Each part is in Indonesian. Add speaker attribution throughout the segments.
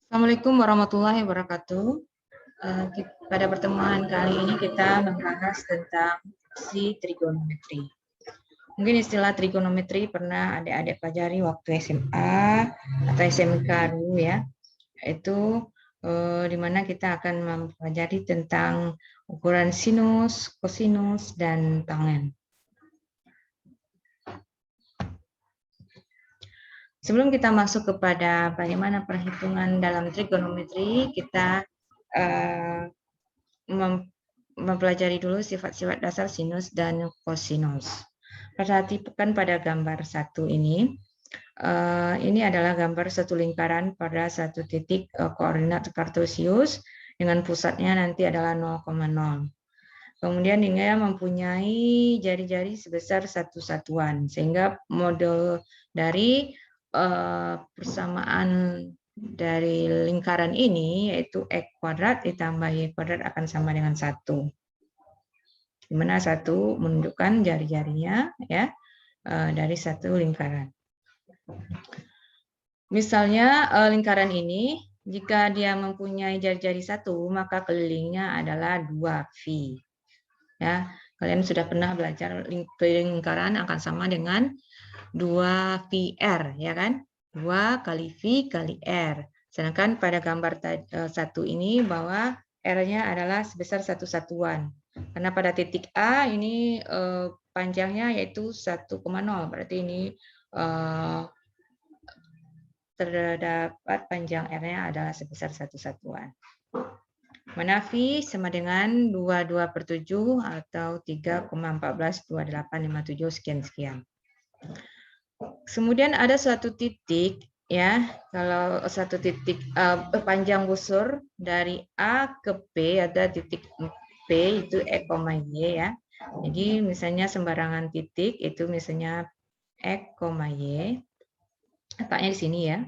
Speaker 1: Assalamualaikum warahmatullahi wabarakatuh. Pada pertemuan kali ini kita membahas tentang fungsi trigonometri. Mungkin istilah trigonometri pernah adik-adik pelajari waktu SMA atau SMK dulu ya. Itu di mana kita akan mempelajari tentang ukuran sinus, kosinus, dan tangen. Sebelum kita masuk kepada bagaimana perhitungan dalam trigonometri, kita mempelajari dulu sifat-sifat dasar sinus dan kosinus. Perhatikan pada gambar satu ini. Ini adalah gambar satu lingkaran pada satu titik koordinat kartesius dengan pusatnya nanti adalah 0,0. Kemudian dia mempunyai jari-jari sebesar satu satuan, sehingga model dari persamaan dari lingkaran ini yaitu X kuadrat ditambah Y kuadrat akan sama dengan 1. Di mana 1 menunjukkan jari-jarinya ya dari satu lingkaran. Misalnya lingkaran ini jika dia mempunyai jari-jari 1, maka kelilingnya adalah 2V. Ya, kalian sudah pernah belajar keliling lingkaran akan sama dengan 2VR, ya kan? 2 kali V kali R. Sedangkan pada gambar satu ini bahwa R-nya adalah sebesar satu satuan. Karena pada titik A ini panjangnya yaitu 1,0. Berarti ini terdapat panjang R-nya adalah sebesar satu satuan. Mana V sama dengan 22/7 atau 3,142857 sekian-sekian. Kemudian ada suatu titik ya, kalau satu titik panjang busur dari A ke P ada titik P itu E, Y ya. Jadi misalnya sembarangan titik itu misalnya X, Y. Letaknya di sini ya.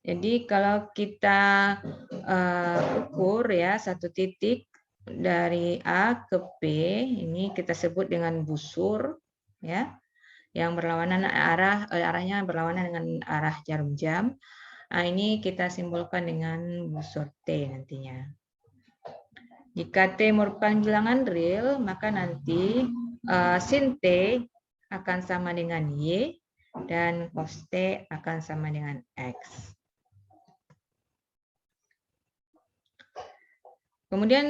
Speaker 1: Jadi kalau kita ukur ya satu titik dari A ke P ini kita sebut dengan busur ya. Yang berlawanan arahnya berlawanan dengan arah jarum jam. Nah, ini kita simbolkan dengan busur T nantinya. Jika T merupakan bilangan real, maka nanti sin T akan sama dengan Y dan cos T akan sama dengan X. Kemudian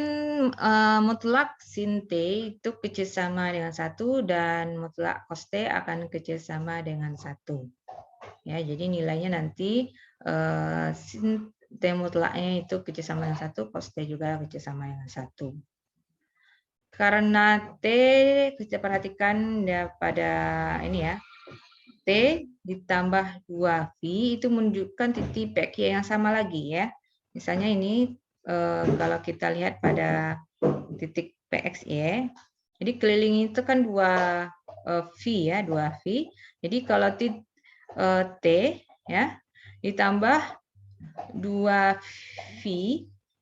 Speaker 1: mutlak sin T itu kecil sama dengan 1 dan mutlak cos T akan kecil sama dengan 1. Ya, jadi nilainya nanti sin T mutlaknya itu kecil sama dengan 1, cos T juga kecil sama dengan 1. Karena T kita perhatikan ya pada ini ya. T ditambah 2V itu menunjukkan titik PQ yang sama lagi ya. Misalnya ini kalau kita lihat pada titik PXY, jadi keliling itu kan 2V ya, 2V. Jadi kalau T ya ditambah 2V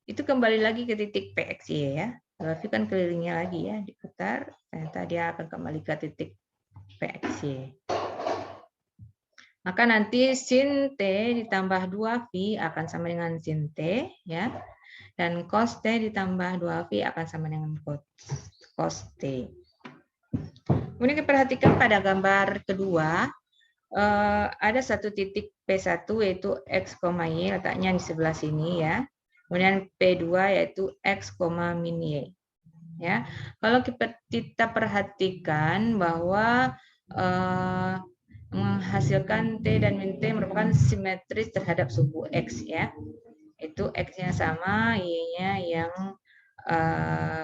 Speaker 1: itu kembali lagi ke titik PXY ya. 2V kan kelilingnya lagi ya, diputar, ternyata dia akan kembali ke titik PXY. Maka nanti sin T ditambah 2V akan sama dengan sin T ya. Dan cos T ditambah 2V akan sama dengan cos T. Kemudian kita perhatikan pada gambar kedua, ada satu titik P1 yaitu X, Y, letaknya di sebelah sini ya. Kemudian P2 yaitu X, min Y. Ya. Kalau kita perhatikan bahwa menghasilkan T dan min T merupakan simetris terhadap sumbu X ya. Itu X-nya sama, Y-nya yang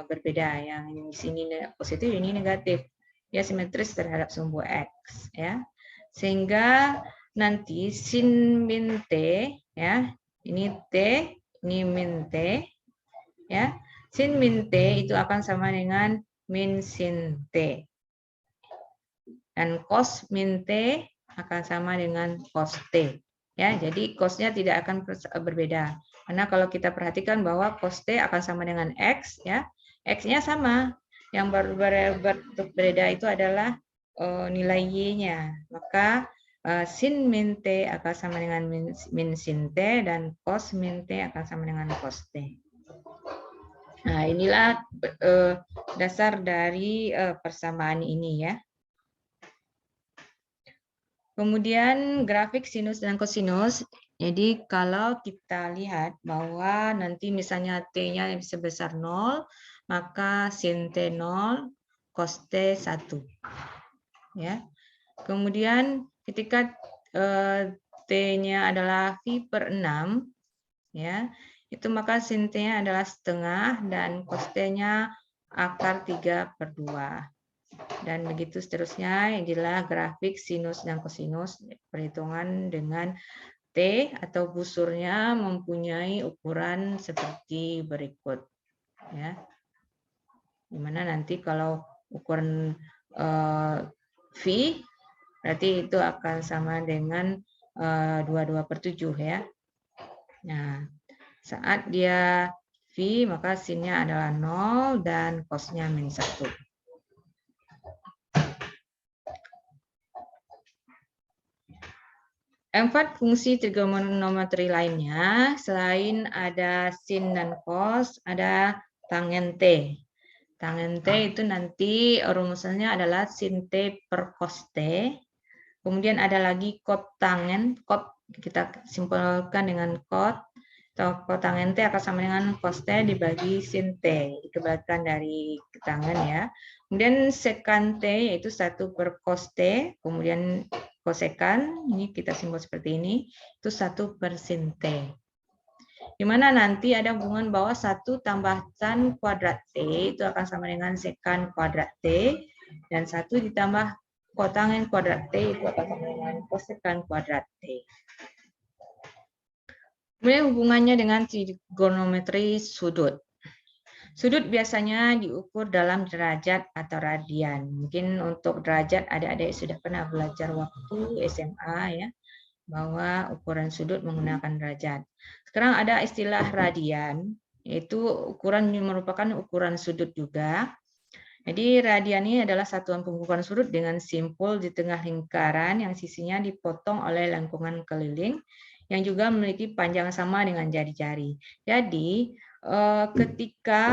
Speaker 1: berbeda. Yang di sini positif, ini negatif. Ya simetris terhadap sumbu X ya. Sehingga nanti sin min T ya, ini T, ini min T ya. Sin min T itu akan sama dengan min sin T. Dan cos min T akan sama dengan cos T. Ya, jadi cosnya tidak akan berbeda. Karena kalau kita perhatikan bahwa cos T akan sama dengan X, ya, X-nya sama. Yang berbeda itu adalah nilai Y-nya. Maka sin min T akan sama dengan min sin T, dan cos min T akan sama dengan cos T. Nah, inilah dasar dari persamaan ini ya. Kemudian grafik sinus dan kosinus. Jadi kalau kita lihat bahwa nanti misalnya T-nya sebesar 0, maka sin T 0, cos T 1. Ya. Kemudian ketika T-nya adalah V per 6, ya, itu maka sin T-nya adalah setengah dan cos T-nya akar 3 per 2. Dan begitu seterusnya, inilah grafik sinus dan kosinus, perhitungan dengan T atau busurnya mempunyai ukuran seperti berikut. Ya. Dimana nanti kalau ukuran V, berarti itu akan sama dengan 22/7 ya. Nah, saat dia V, maka sinnya adalah 0 dan cosnya min 1. Empat fungsi trigonometri lainnya, selain ada sin dan cos, ada tangen T. Tangen T itu nanti rumusannya adalah sin T per cos T. Kemudian ada lagi kotangen, kot kita simpulkan dengan kot. Kotangen T akan sama dengan cos T dibagi sin T, dikebalikan dari tangen ya. Kemudian sekan T yaitu 1 per cos T, kemudian kosekan, ini kita simbol seperti ini, itu 1 per sin T. Di mana nanti ada hubungan bahwa 1 tambah tan kuadrat T itu akan sama dengan sekan kuadrat T, dan 1 ditambah kotangen kuadrat T itu akan sama dengan kosekan kuadrat T. Kemudian hubungannya dengan trigonometri sudut. Sudut biasanya diukur dalam derajat atau radian. Mungkin untuk derajat adik-adik sudah pernah belajar waktu SMA ya, bahwa ukuran sudut menggunakan derajat. Sekarang ada istilah radian, yaitu ukuran merupakan ukuran sudut juga. Jadi radian ini adalah satuan pengukuran sudut dengan simpul di tengah lingkaran yang sisinya dipotong oleh lengkungan keliling yang juga memiliki panjang sama dengan jari-jari. Jadi ketika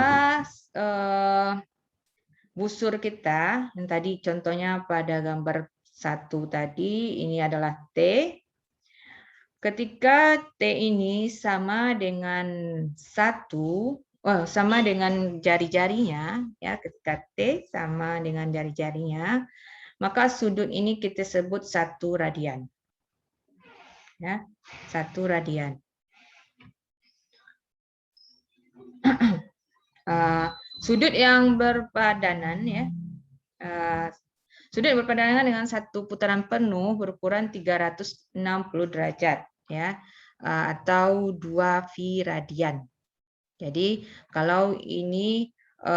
Speaker 1: busur kita, yang tadi contohnya pada gambar 1 tadi, ini adalah T. Ketika T ini sama dengan 1, sama dengan jari-jarinya, ya, ketika T sama dengan jari-jarinya, maka sudut ini kita sebut 1 radian. Ya, 1 radian. Sudut yang berpadanan ya, sudut berpadanan dengan satu putaran penuh berukuran 360 derajat ya, atau 2 V radian. Jadi kalau ini 1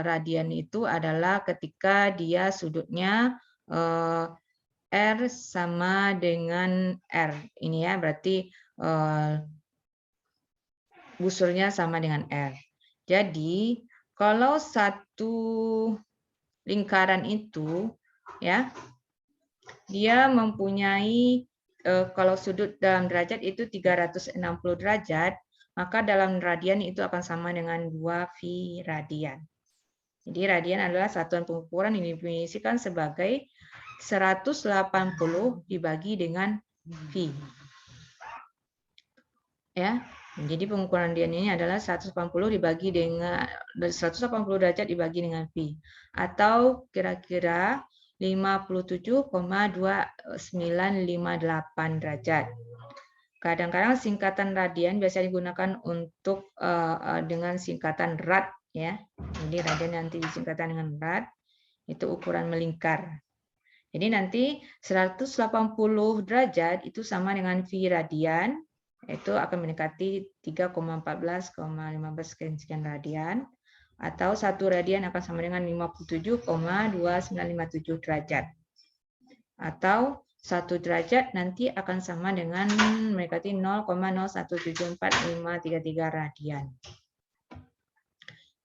Speaker 1: radian itu adalah ketika dia sudutnya R sama dengan R. Ini ya, berarti busurnya sama dengan R. Jadi kalau satu lingkaran itu ya, dia mempunyai kalau sudut dalam derajat itu 360 derajat, maka dalam radian itu akan sama dengan 2 V radian. Jadi radian adalah satuan pengukuran yang didefinisikan sebagai 180 dibagi dengan V. Ya. Jadi pengukuran radian ini adalah 180 dibagi dengan 180 derajat dibagi dengan V, atau kira-kira 57,2958 derajat. Kadang-kadang singkatan radian biasa digunakan untuk dengan singkatan rad ya. Jadi radian nanti disingkatan dengan rad, itu ukuran melingkar. Jadi nanti 180 derajat itu sama dengan V radian, itu akan mendekati 3,14,15 sekian radian, atau 1 radian akan sama dengan 57,2957 derajat, atau 1 derajat nanti akan sama dengan mendekati 0,0174533 radian.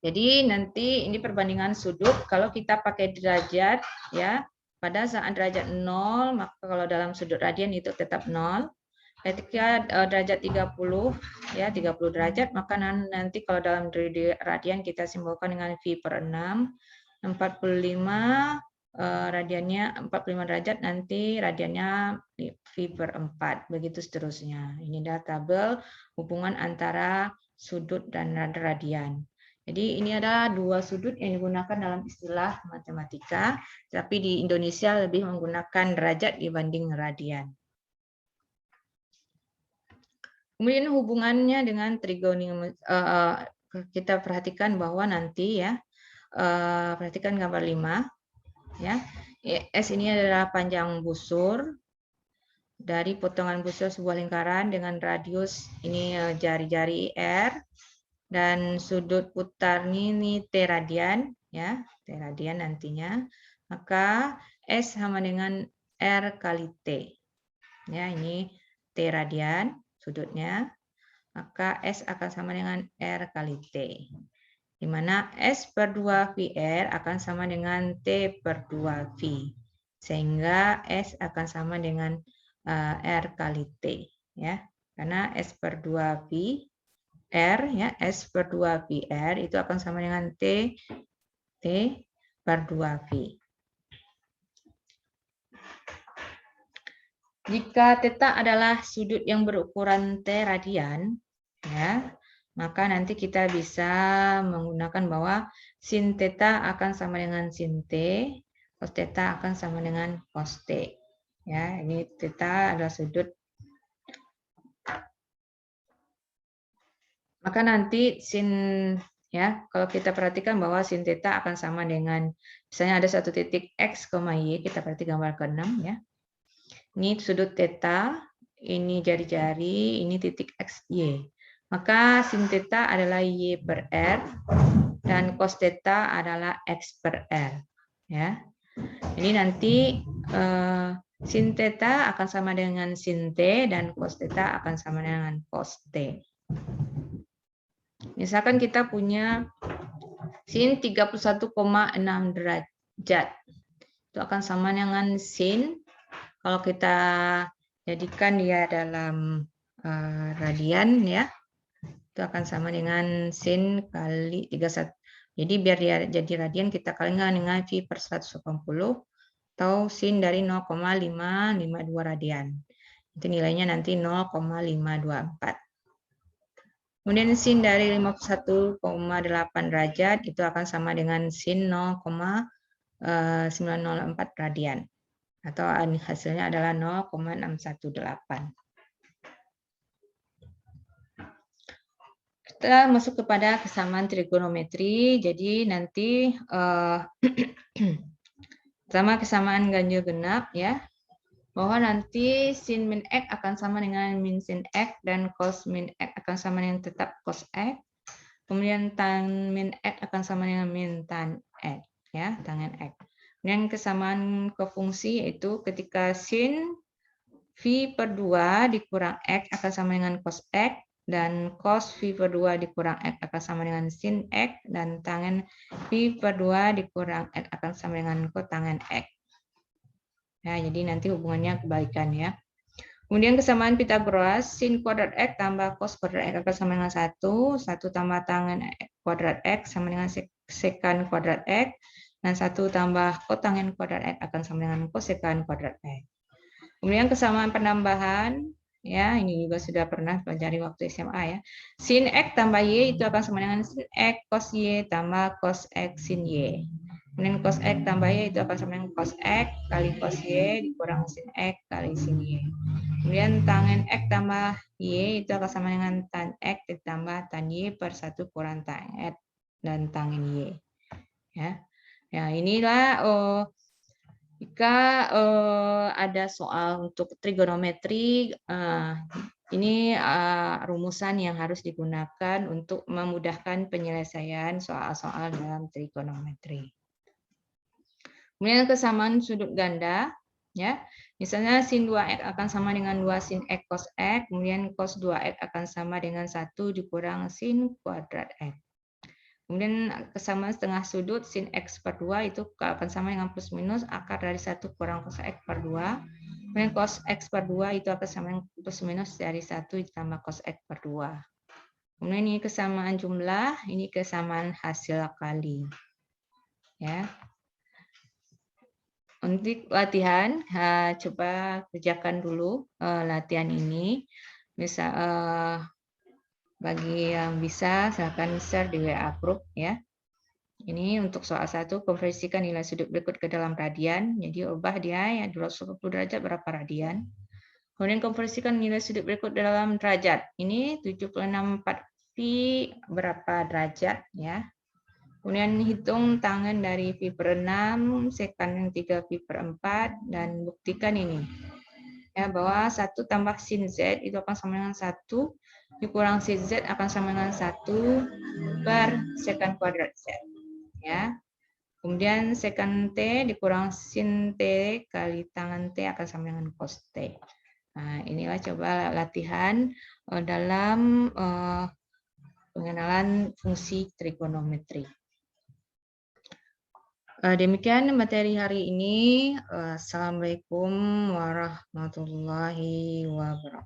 Speaker 1: Jadi nanti ini perbandingan sudut, kalau kita pakai derajat ya, pada saat derajat 0, maka kalau dalam sudut radian itu tetap 0. Ketika derajat 30, ya 30 derajat, maka nanti kalau dalam radian kita simbolkan dengan V per 6. 45 radiannya 45 derajat, nanti radiannya V per 4, begitu seterusnya. Ini adalah tabel hubungan antara sudut dan radian. Jadi ini ada dua sudut yang digunakan dalam istilah matematika, tapi di Indonesia lebih menggunakan derajat dibanding radian. Kemudian hubungannya dengan trigonometri, kita perhatikan bahwa nanti ya, perhatikan gambar 5, ya. S ini adalah panjang busur dari potongan busur sebuah lingkaran dengan radius ini jari-jari R. Dan sudut putar ini T radian, ya, T radian nantinya. Maka S sama dengan R kali T. Ya, ini T radian sudutnya. Maka S akan sama dengan R kali T. Di mana S per 2 VR akan sama dengan T per 2 V. Sehingga S akan sama dengan R kali T. Ya, karena S per 2 V R, ya, S per 2 VR itu akan sama dengan T per 2 V. Jika θ adalah sudut yang berukuran T radian, ya, maka nanti kita bisa menggunakan bahwa sin θ akan sama dengan sin T, cos θ akan sama dengan cos T. Ya, ini θ adalah sudut. Maka nanti sin, ya, kalau kita perhatikan bahwa sin θ akan sama dengan, misalnya ada satu titik X, Y, kita perhatikan gambar ke-6, ya. Ini sudut θ, ini jari-jari, ini titik X, Y. Maka sin θ adalah Y per R, dan cos θ adalah X per R. Ya. Ini nanti sin θ akan sama dengan sin T, dan cos θ akan sama dengan cos T. Misalkan kita punya sin 31,6 derajat. Itu akan sama dengan sin, kalau kita jadikan dia dalam radian, ya, itu akan sama dengan sin kali 31. Jadi biar dia jadi radian, kita kalikan dengan V per 180, atau sin dari 0,552 radian. Itu nilainya nanti 0,524. Kemudian sin dari 51,8 derajat itu akan sama dengan sin 0,904 radian. Atau hasilnya adalah 0,618. Kita masuk kepada kesamaan trigonometri. Jadi nanti sama kesamaan ganjil genap, ya. Bahwa nanti sin min X akan sama dengan min sin X, dan cos min X akan sama dengan tetap cos X. Kemudian tan min X akan sama dengan min tan X, ya, tangen X. Kemudian kesamaan kofungsi yaitu ketika sin V per 2 dikurang X akan sama dengan cos X, dan cos V per 2 dikurang X akan sama dengan sin X, dan tangen V per 2 dikurang X akan sama dengan kotangen X. Ya, jadi nanti hubungannya kebalikan, ya. Kemudian kesamaan Pythagoras, sin kuadrat X tambah cos kuadrat X akan sama dengan 1 tambah tangen kuadrat X sama dengan sekan kuadrat X, dan 1 tambah kotangen kuadrat X akan sama dengan kosekan kuadrat X. Kemudian kesamaan penambahan, ya, ini juga sudah pernah pelajari waktu SMA, ya. Sin X tambah Y itu akan sama dengan sin X cos Y tambah cos X sin Y. Kemudian cos X tambah Y itu akan sama dengan cos X kali cos Y dikurang sin X kali sin Y. Kemudian tangen X tambah Y itu akan sama dengan tan X ditambah tan Y per 1 kurang tan X dan tangen Y. Ya, ya, inilah jika ada soal untuk trigonometri, ini rumusan yang harus digunakan untuk memudahkan penyelesaian soal-soal dalam trigonometri. Kemudian kesamaan sudut ganda, ya. Misalnya sin 2x akan sama dengan 2 sin x cos x, kemudian cos 2x akan sama dengan 1 dikurang sin kuadrat x. Kemudian kesamaan setengah sudut sin X per 2 itu akan sama dengan plus minus akar dari 1 kurang cos X per 2. Kemudian cos X per 2 itu akan sama dengan plus minus dari 1 ditambah cos X per 2. Kemudian ini kesamaan jumlah, ini kesamaan hasil kali. Ya. Untuk latihan, coba kerjakan dulu latihan ini. Bisa bagi yang bisa, silakan share di WA group ya. Ini untuk soal 1, konversikan nilai sudut berikut ke dalam radian. Jadi ubah dia ya 240 derajat berapa radian. Kemudian konversikan nilai sudut berikut dalam derajat. Ini 76,4 pi berapa derajat ya. Kemudian hitung tangan dari pi per 6, sekan yang 3 pi per 4, dan buktikan ini. Ya, bahwa 1 tambah sin Z itu akan sama dengan 1, dikurang sin Z akan sama dengan 1 per sekan kuadrat Z. Ya. Kemudian sekan T dikurang sin T kali tangan T akan sama dengan cos T. Nah, inilah coba latihan dalam pengenalan fungsi trigonometri. Demikian materi hari ini. Assalamualaikum warahmatullahi wabarakatuh.